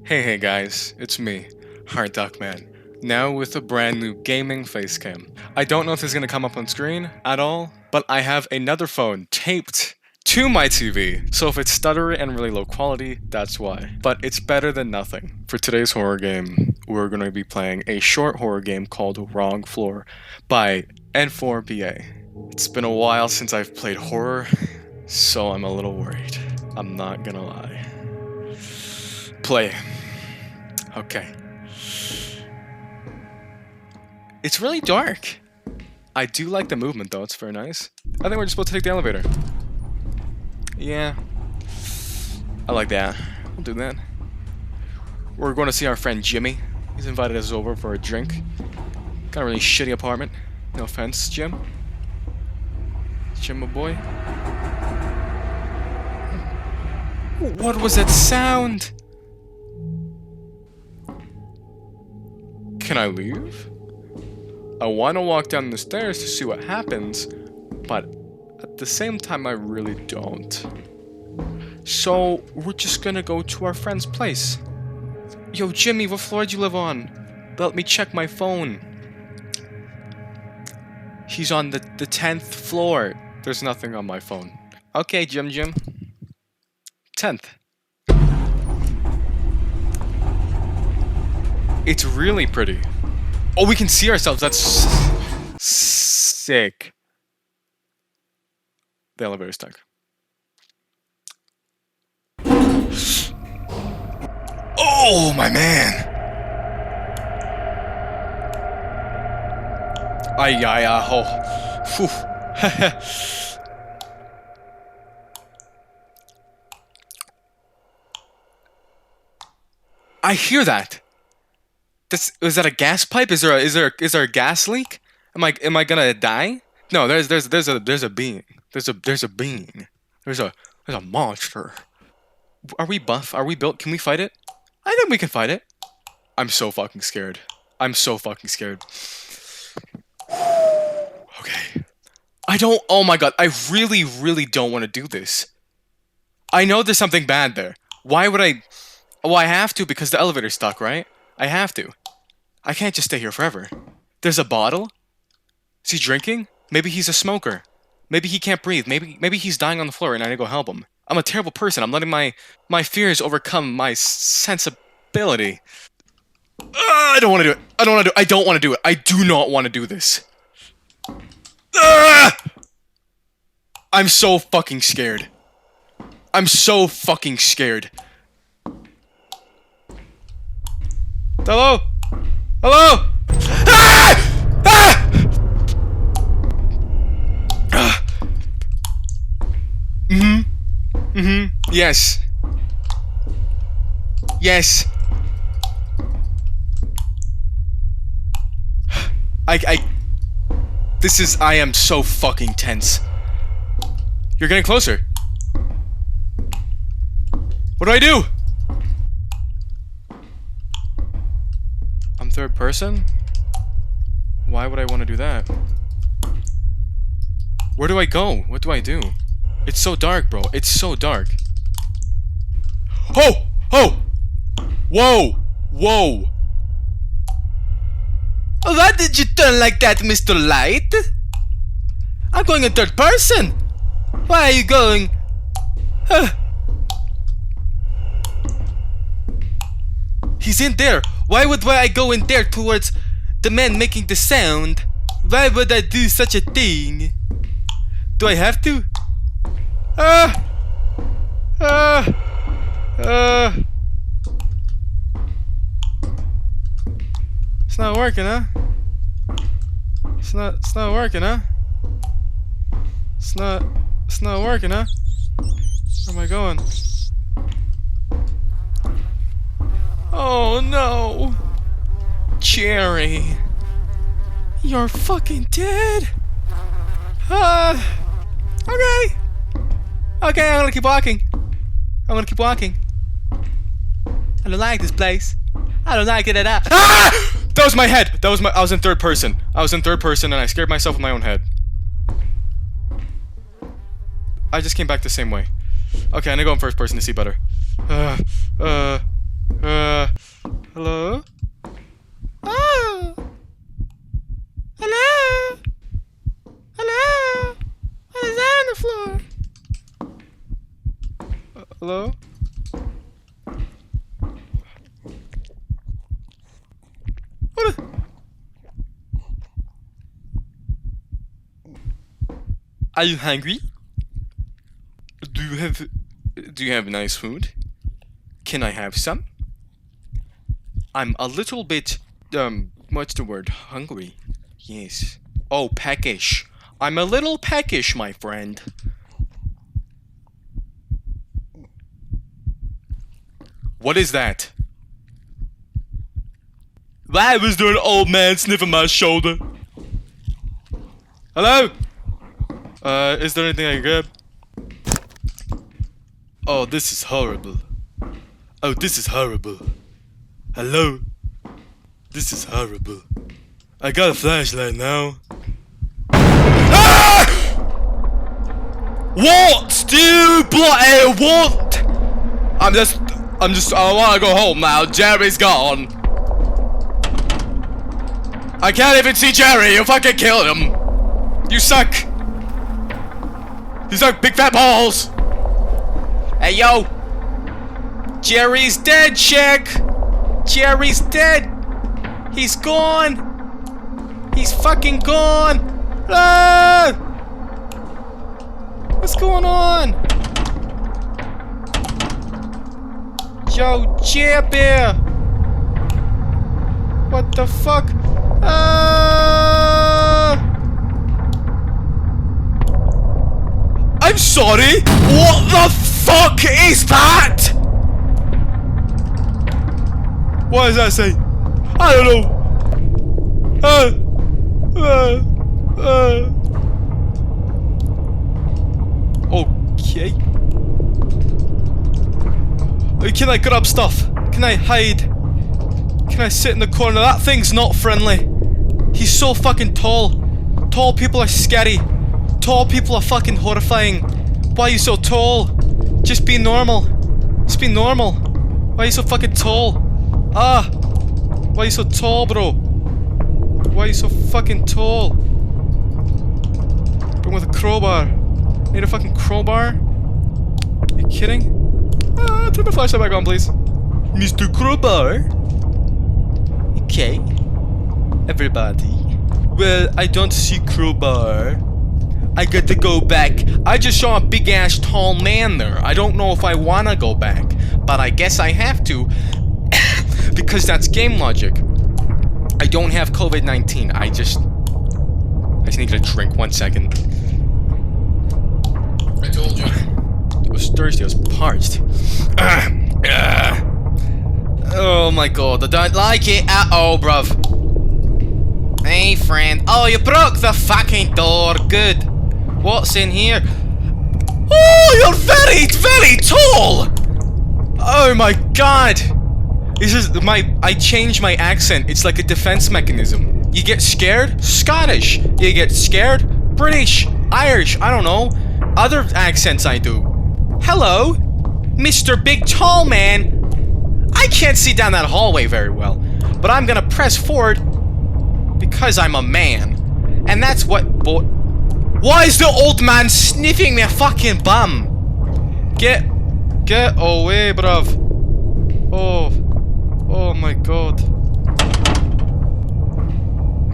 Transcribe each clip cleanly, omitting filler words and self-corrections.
Hey guys, it's me, HardDuckman, now with a brand new gaming facecam. I don't know if this is going to come up on screen at all, but I have another phone taped to my TV, so if it's stuttery and really low quality, that's why. But it's better than nothing. For today's horror game, we're going to be playing a short horror game called Wrong Floor by N4BA. It's been a while since I've played horror, so I'm a little worried. I'm not gonna lie. Play. Okay. It's really dark. I do like the movement though, it's very nice. I think we're just supposed to take the elevator. Yeah. I like that. We'll do that. We're going to see our friend Jimmy. He's invited us over for a drink. Got a really shitty apartment. No offense, Jim. Jim, my boy. What was that sound? Can I leave? I want to walk down the stairs to see what happens, but at the same time I really don't. So we're just gonna go to our friend's place. Yo, Jimmy, what floor do you live on? Let me check my phone. He's on the 10th floor. There's nothing on my phone. Okay, Jim. 10th. It's really pretty. Oh, we can see ourselves. That's sick. The elevator's stuck. Oh, my man. Oh. I hear that. Is that a gas pipe? Is there a gas leak? Am I gonna die? No, there's a being. There's a being. There's a monster. Are we buff? Are we built? Can we fight it? I think we can fight it. I'm so fucking scared. Okay. Oh my god, I really don't want to do this. I know there's something bad there. Why would I? Well, I have to because the elevator's stuck, right? I have to. I can't just stay here forever. There's a bottle? Is he drinking? Maybe he's a smoker. Maybe he can't breathe. Maybe he's dying on the floor and I need to go help him. I'm a terrible person. I'm letting my fears overcome my sensibility. I don't want to do it. I don't want to do it. I do not want to do this. I'm so fucking scared. Hello? Hello? Yes. I am so fucking tense. You're getting closer. What do I do? I'm third person? Why would I want to do that? Where do I go? What do I do? It's so dark, bro. It's so dark. Oh! Whoa! Why did you turn like that, Mr. Light? I'm going in third person. Why are you going? He's in there. Why would I go in there towards the man making the sound? Why would I do such a thing? Do I have to? It's not working, huh? It's not working, huh? It's not working, huh? Where am I going? Oh no! Jerry! You're fucking dead! Okay! Okay, I'm gonna keep walking. I don't like this place. I don't like it at all. Ah! That was my head! I was in third person. And I scared myself with my own head. I just came back the same way. Okay, I'm gonna go in first person to see better. Are you hungry? Do you have nice food? Can I have some? I'm a little bit, what's the word? Hungry. Yes. Oh, peckish. I'm a little peckish, my friend. What is that? Why was there an old man sniffing my shoulder? Hello? Is there anything I can grab? Oh, this is horrible. Oh, this is horrible. Hello? This is horrible. I got a flashlight now. Ah! What do you bloody want? I wanna go home now. Jerry's gone. I can't even see Jerry. You fucking killed him. You suck. You suck big fat balls. Hey, yo. Jerry's dead, chick. Jerry's dead. He's gone. He's fucking gone. Ah! What's going on? Yo, Jerry. What the fuck? I'm sorry. What the fuck is that? What does that say? I don't know. Okay. Can I grab stuff? Can I hide? Can I sit in the corner? That thing's not friendly. He's so fucking tall. Tall people are scary. Tall people are fucking horrifying. Why are you so tall? Just be normal. Just be normal. Why are you so fucking tall? Ah! Why are you so tall, bro? Why are you so fucking tall? Bring with a crowbar. Need a fucking crowbar? Are you kidding? Turn the flashlight back on, please. Mr. Crowbar? Okay. Everybody. Well, I don't see crowbar. I got to go back. I just saw a big ass tall man there. I don't know if I wanna go back, but I guess I have to. Because that's game logic. I don't have COVID-19. I just need a drink. 1 second. I told you. It was thirsty. I was parched. Oh my god. I don't like it at all, bruv. Hey, friend. Oh, you broke the fucking door. Good. What's in here? Oh, you're very, very tall. Oh my god. This is I changed my accent. It's like a defense mechanism. You get scared? Scottish. You get scared? British. Irish. I don't know. Other accents I do. Hello? Mr. Big Tall Man. I can't see down that hallway very well. But I'm gonna press forward because I'm a man. And that's what... Why is the old man sniffing my fucking bum? Get away, bruv. Oh my god.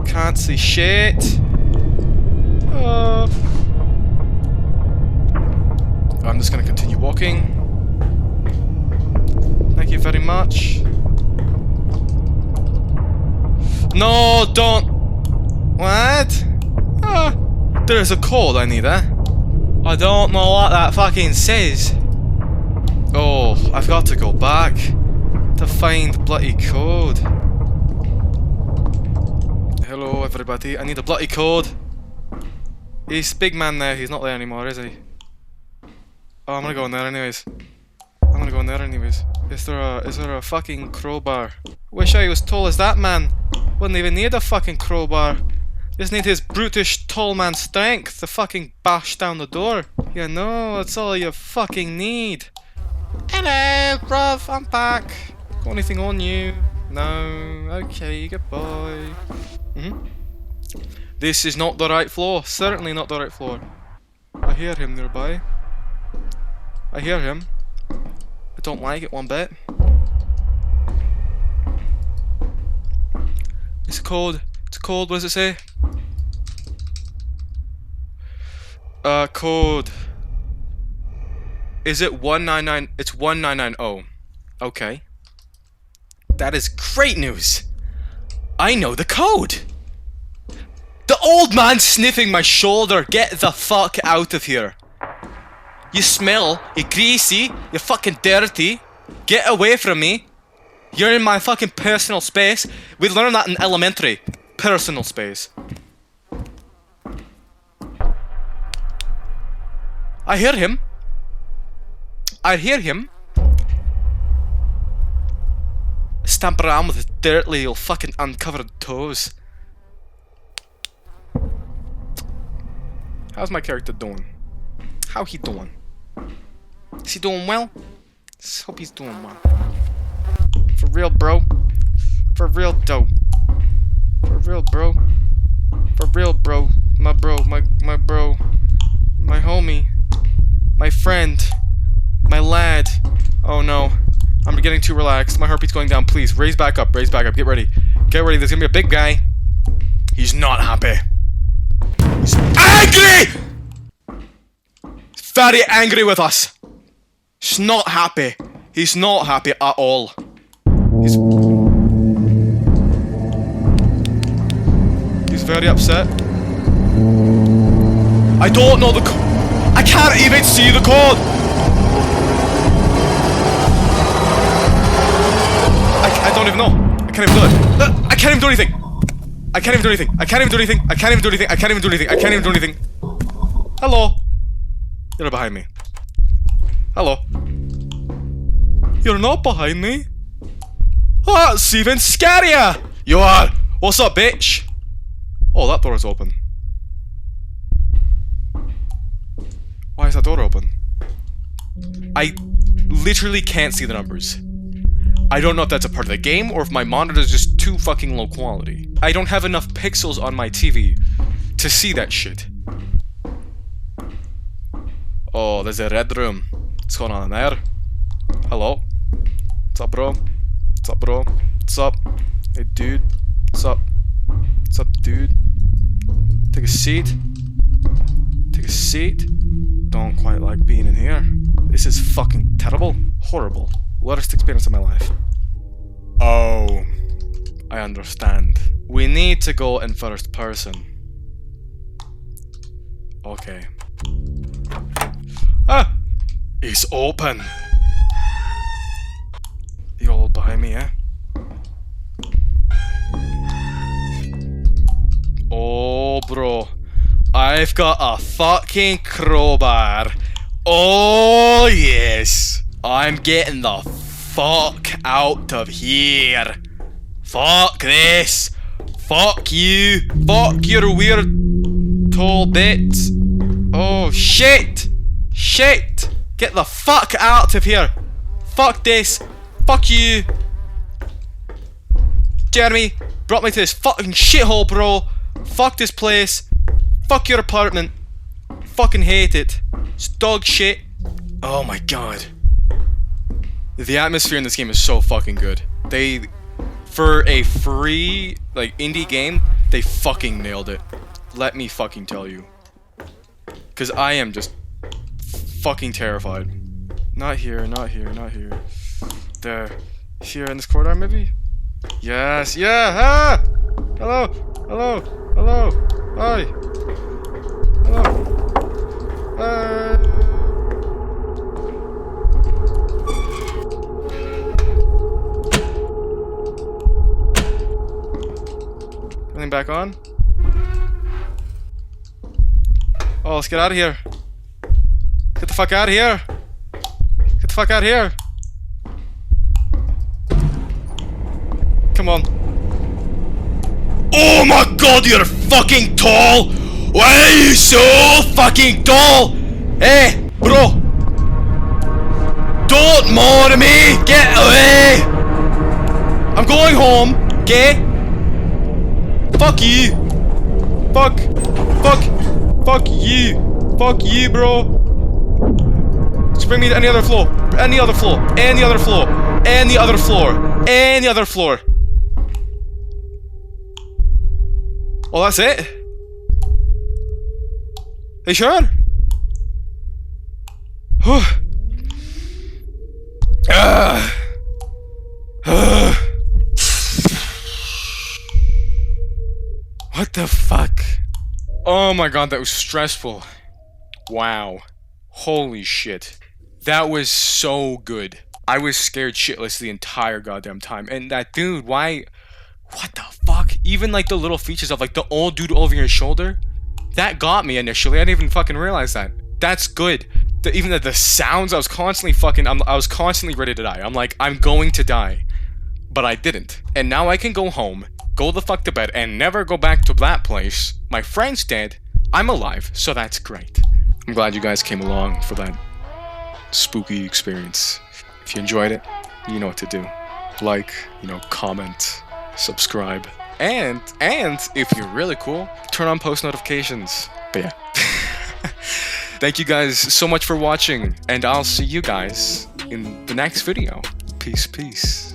Can't see shit. I'm just gonna continue walking. Thank you very much. No, don't. What? There's a code I need, eh? I don't know what that fucking says. Oh, I've got to go back to find bloody code. Hello, everybody. I need a bloody code. He's big man now. He's not there anymore, is he? Oh, I'm gonna go in there anyways. Is there a fucking crowbar? Wish I was tall as that man. Wouldn't even need a fucking crowbar. Just need his brutish tall man strength to fucking bash down the door. Yeah, no, that's all you fucking need. Hello, bruv, I'm back. Got anything on you? No. Okay, goodbye. This is not the right floor. Certainly not the right floor. I hear him nearby. I hear him. I don't like it one bit. It's cold. It's cold. What does it say? Code. Is it 199? It's 1990. Okay. That is great news. I know the code. The old man sniffing my shoulder. Get the fuck out of here. You smell. You're greasy. You're fucking dirty. Get away from me. You're in my fucking personal space. We learned that in elementary. Personal space. I hear him. I hear him. Stamp around with his dirty little fucking uncovered toes. How's my character doing? How he doing? Is he doing well? Let's hope he's doing well. For real, bro. For real, though. For real, bro. For real, bro. My bro. My bro. My homie. My friend. My lad. Oh no. I'm getting too relaxed. My heartbeat's going down. Please, raise back up. Raise back up. Get ready. Get ready. There's gonna be a big guy. He's not happy. He's angry! He's very angry with us. He's not happy. He's not happy at all. He's very upset. I don't know the code. I can't even see the code. I don't even know. I can't even do it. I can't even do anything. I can't even do anything. I can't even do anything. I can't even do anything. I can't even do anything. I can't even do anything. Hello. You're behind me. Hello. You're not behind me. Oh, that's even scarier. You are. What's up, bitch? Oh, that door is open. Why is that door open? I literally can't see the numbers. I don't know if that's a part of the game or if my monitor is just too fucking low quality. I don't have enough pixels on my TV to see that shit. Oh, there's a red room. What's going on in there? Hello? What's up, bro? What's up, bro? What's up? Hey, dude. What's up? What's up, dude? Take a seat. Take a seat. Don't quite like being in here. This is fucking terrible. Horrible. Worst experience of my life. Oh, I understand. We need to go in first person. Okay. Ah! It's open. You all behind me, eh? Oh, bro. I've got a fucking crowbar. Oh, yes. I'm getting the fuck out of here. Fuck this. Fuck you. Fuck your weird tall bits. Oh, shit. Shit. Get the fuck out of here. Fuck this. Fuck you. Jeremy brought me to this fucking shithole, bro. Fuck this place. Fuck your apartment. Fucking hate it. It's dog shit. Oh my god. The atmosphere in this game is so fucking good. They, for a free, like, indie game, they fucking nailed it. Let me fucking tell you. Cause I am just fucking terrified. Not here, not here, not here. There. Here in this corridor, maybe? Yes, yeah! Ah! Hello! Hello! Hello! Hi! Hello! Everything back on? Oh, let's get out of here. Get the fuck out of here. Get the fuck out of here. Come on. Oh my god, you're fucking tall! Why are you so fucking tall? Hey, bro. Don't moan me! Get away! I'm going home, okay? Fuck you! Fuck! Fuck! Fuck you! Fuck you, bro! Just bring me to any other floor. Any other floor. Any other floor. Any other floor. Any other floor. Oh, that's it? Are you sure? What the fuck? Oh my god, that was stressful. Wow. Holy shit. That was so good. I was scared shitless the entire goddamn time. And that dude, why? What the fuck? Even like the little features of like the old dude over your shoulder, that got me initially. I didn't even fucking realize that. That's good. Even the sounds, I was constantly ready to die. I'm like, I'm going to die. But I didn't. And now I can go home, go the fuck to bed, and never go back to that place. My friend's dead. I'm alive, so that's great. I'm glad you guys came along for that spooky experience. If you enjoyed it, you know what to do. Like, comment, subscribe, and if you're really cool, turn on post notifications. But yeah. Thank you guys so much for watching, and I'll see you guys in the next video. Peace, peace.